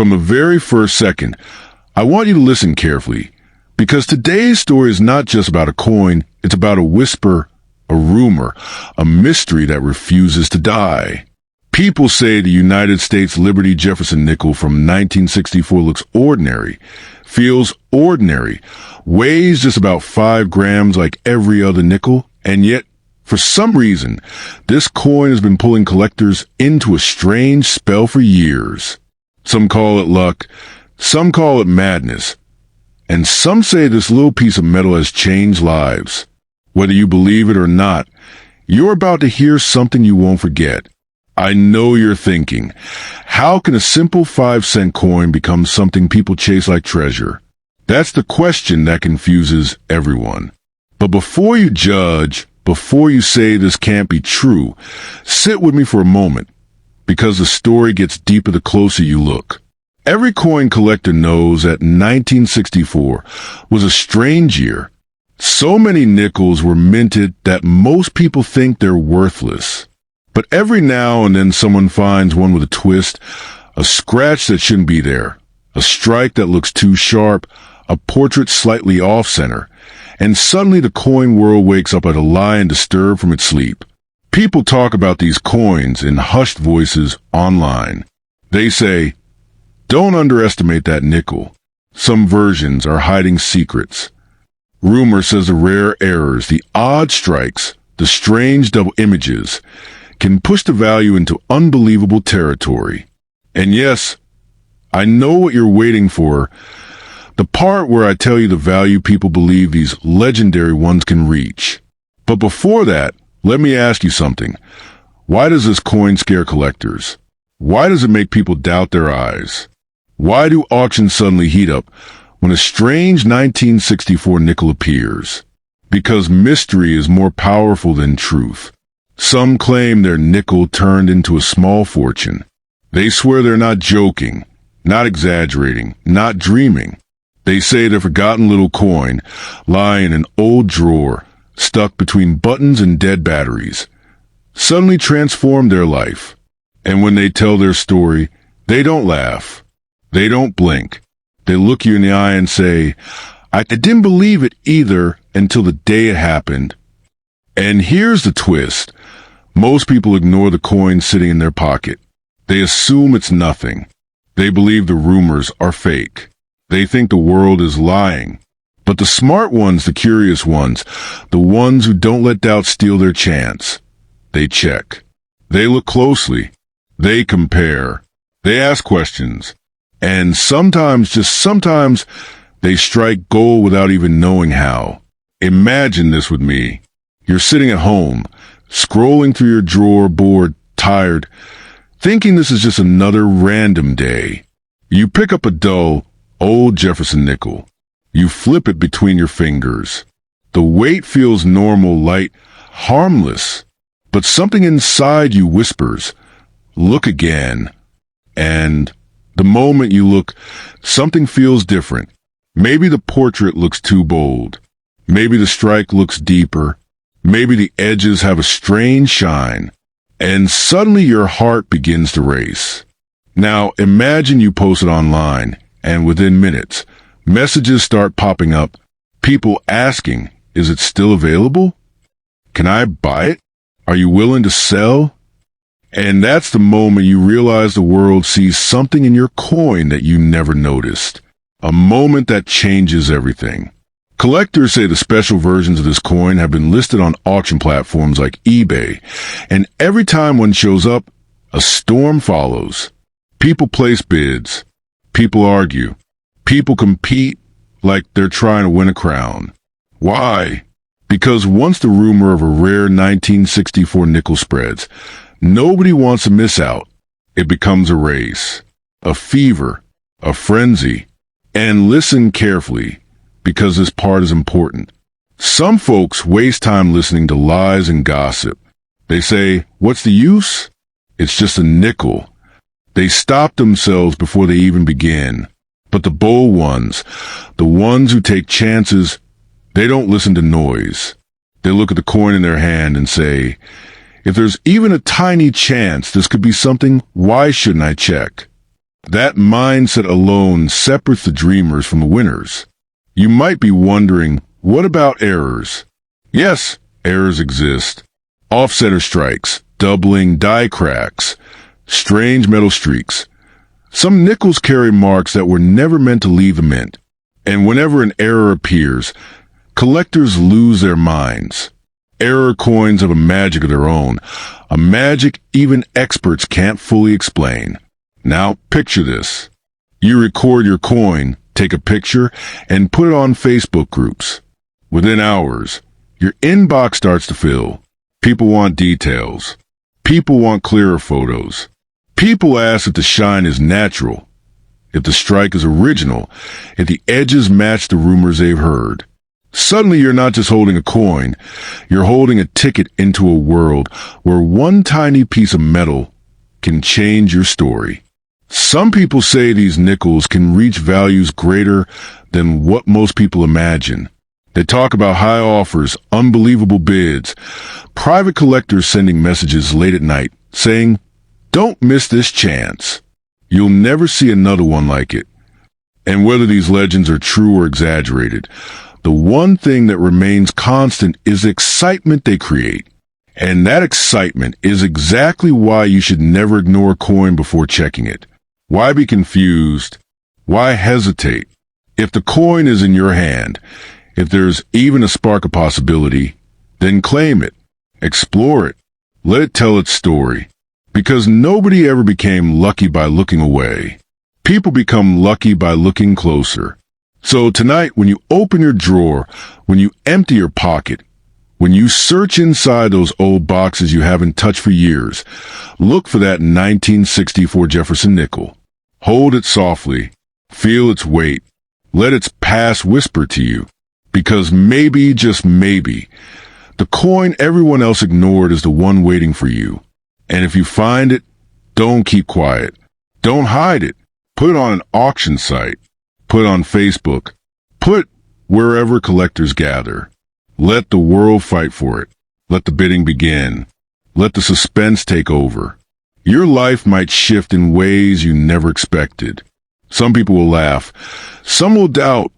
From the very first second, I want you to listen carefully, because today's story is not just about a coin, it's about a whisper, a rumor, a mystery that refuses to die. People say the United States Liberty Jefferson Nickel from 1964 looks ordinary, feels ordinary, weighs just about 5 grams like every other nickel, and yet, for some reason, this coin has been pulling collectors into a strange spell for years. Some call it luck, some call it madness, and some say this little piece of metal has changed lives. Whether you believe it or not, you're about to hear something you won't forget. I know you're thinking, how can a simple 5-cent coin become something people chase like treasure? That's the question that confuses everyone. But before you judge, before you say this can't be true, sit with me for a moment, because the story gets deeper the closer you look. Every coin collector knows that 1964 was a strange year. So many nickels were minted that most people think they're worthless. But every now and then someone finds one with a twist, a scratch that shouldn't be there, a strike that looks too sharp, a portrait slightly off-center, and suddenly the coin world wakes up like a lion disturbed from its sleep. People talk about these coins in hushed voices online. They say, "Don't underestimate that nickel. Some versions are hiding secrets." Rumor says the rare errors, the odd strikes, the strange double images can push the value into unbelievable territory. And yes, I know what you're waiting for. The part where I tell you the value people believe these legendary ones can reach. But before that, let me ask you something. Why does this coin scare collectors? Why does it make people doubt their eyes? Why do auctions suddenly heat up when a strange 1964 nickel appears? Because mystery is more powerful than truth. Some claim their nickel turned into a small fortune. They swear they're not joking, not exaggerating, not dreaming. They say their forgotten little coin, lying in an old drawer, stuck between buttons and dead batteries, suddenly transformed their life. And when they tell their story, they don't laugh. They don't blink. They look you in the eye and say, I didn't believe it either until the day it happened. And here's the twist. Most people ignore the coin sitting in their pocket. They assume it's nothing. They believe the rumors are fake. They think the world is lying. But the smart ones, the curious ones, the ones who don't let doubt steal their chance, they check. They look closely. They compare. They ask questions. And sometimes, just sometimes, they strike gold without even knowing how. Imagine this with me. You're sitting at home, scrolling through your drawer, bored, tired, thinking this is just another random day. You pick up a dull, old Jefferson nickel. You flip it between your fingers. The weight feels normal, light, harmless. But something inside you whispers, look again. And the moment you look, something feels different. Maybe the portrait looks too bold. Maybe the strike looks deeper. Maybe the edges have a strange shine. And suddenly your heart begins to race. Now imagine you post it online, and within minutes, messages start popping up. People asking, is it still available? Can I buy it? Are you willing to sell? And that's the moment you realize the world sees something in your coin that you never noticed. A moment that changes everything. Collectors say the special versions of this coin have been listed on auction platforms like eBay, and every time one shows up, a storm follows. People place bids. People argue. People compete like they're trying to win a crown. Why? Because once the rumor of a rare 1964 nickel spreads, nobody wants to miss out. It becomes a race, a fever, a frenzy. And listen carefully, because this part is important. Some folks waste time listening to lies and gossip. They say, what's the use? It's just a nickel. They stop themselves before they even begin. But the bold ones, the ones who take chances, they don't listen to noise. They look at the coin in their hand and say, if there's even a tiny chance this could be something, why shouldn't I check? That mindset alone separates the dreamers from the winners. You might be wondering, what about errors? Yes, errors exist. Offsetter strikes, doubling die cracks, strange metal streaks. Some nickels carry marks that were never meant to leave the mint. And whenever an error appears, collectors lose their minds. Error coins have a magic of their own, a magic even experts can't fully explain. Now, picture this. You record your coin, take a picture, and put it on Facebook groups. Within hours, your inbox starts to fill. People want details. People want clearer photos. People ask if the shine is natural, if the strike is original, if the edges match the rumors they've heard. Suddenly you're not just holding a coin, you're holding a ticket into a world where one tiny piece of metal can change your story. Some people say these nickels can reach values greater than what most people imagine. They talk about high offers, unbelievable bids, private collectors sending messages late at night saying, "Don't miss this chance. You'll never see another one like it." And whether these legends are true or exaggerated, the one thing that remains constant is the excitement they create. And that excitement is exactly why you should never ignore a coin before checking it. Why be confused? Why hesitate? If the coin is in your hand, if there's even a spark of possibility, then claim it. Explore it. Let it tell its story. Because nobody ever became lucky by looking away. People become lucky by looking closer. So tonight, when you open your drawer, when you empty your pocket, when you search inside those old boxes you haven't touched for years, look for that 1964 Jefferson nickel. Hold it softly. Feel its weight. Let its past whisper to you. Because maybe, just maybe, the coin everyone else ignored is the one waiting for you. And if you find it, don't keep quiet. Don't hide it. Put it on an auction site. Put it on Facebook. Put wherever collectors gather. Let the world fight for it. Let the bidding begin. Let the suspense take over. Your life might shift in ways you never expected. Some people will laugh. Some will doubt.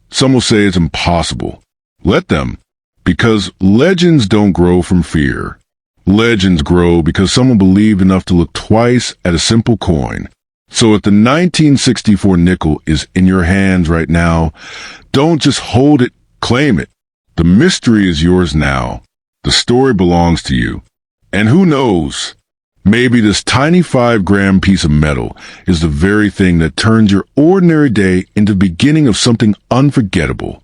Some will say it's impossible. Let them, because legends don't grow from fear. Legends grow because someone believed enough to look twice at a simple coin. So if the 1964 nickel is in your hands right now, don't just hold it, claim it. The mystery is yours now. The story belongs to you. And who knows? Maybe this tiny 5-gram piece of metal is the very thing that turns your ordinary day into the beginning of something unforgettable.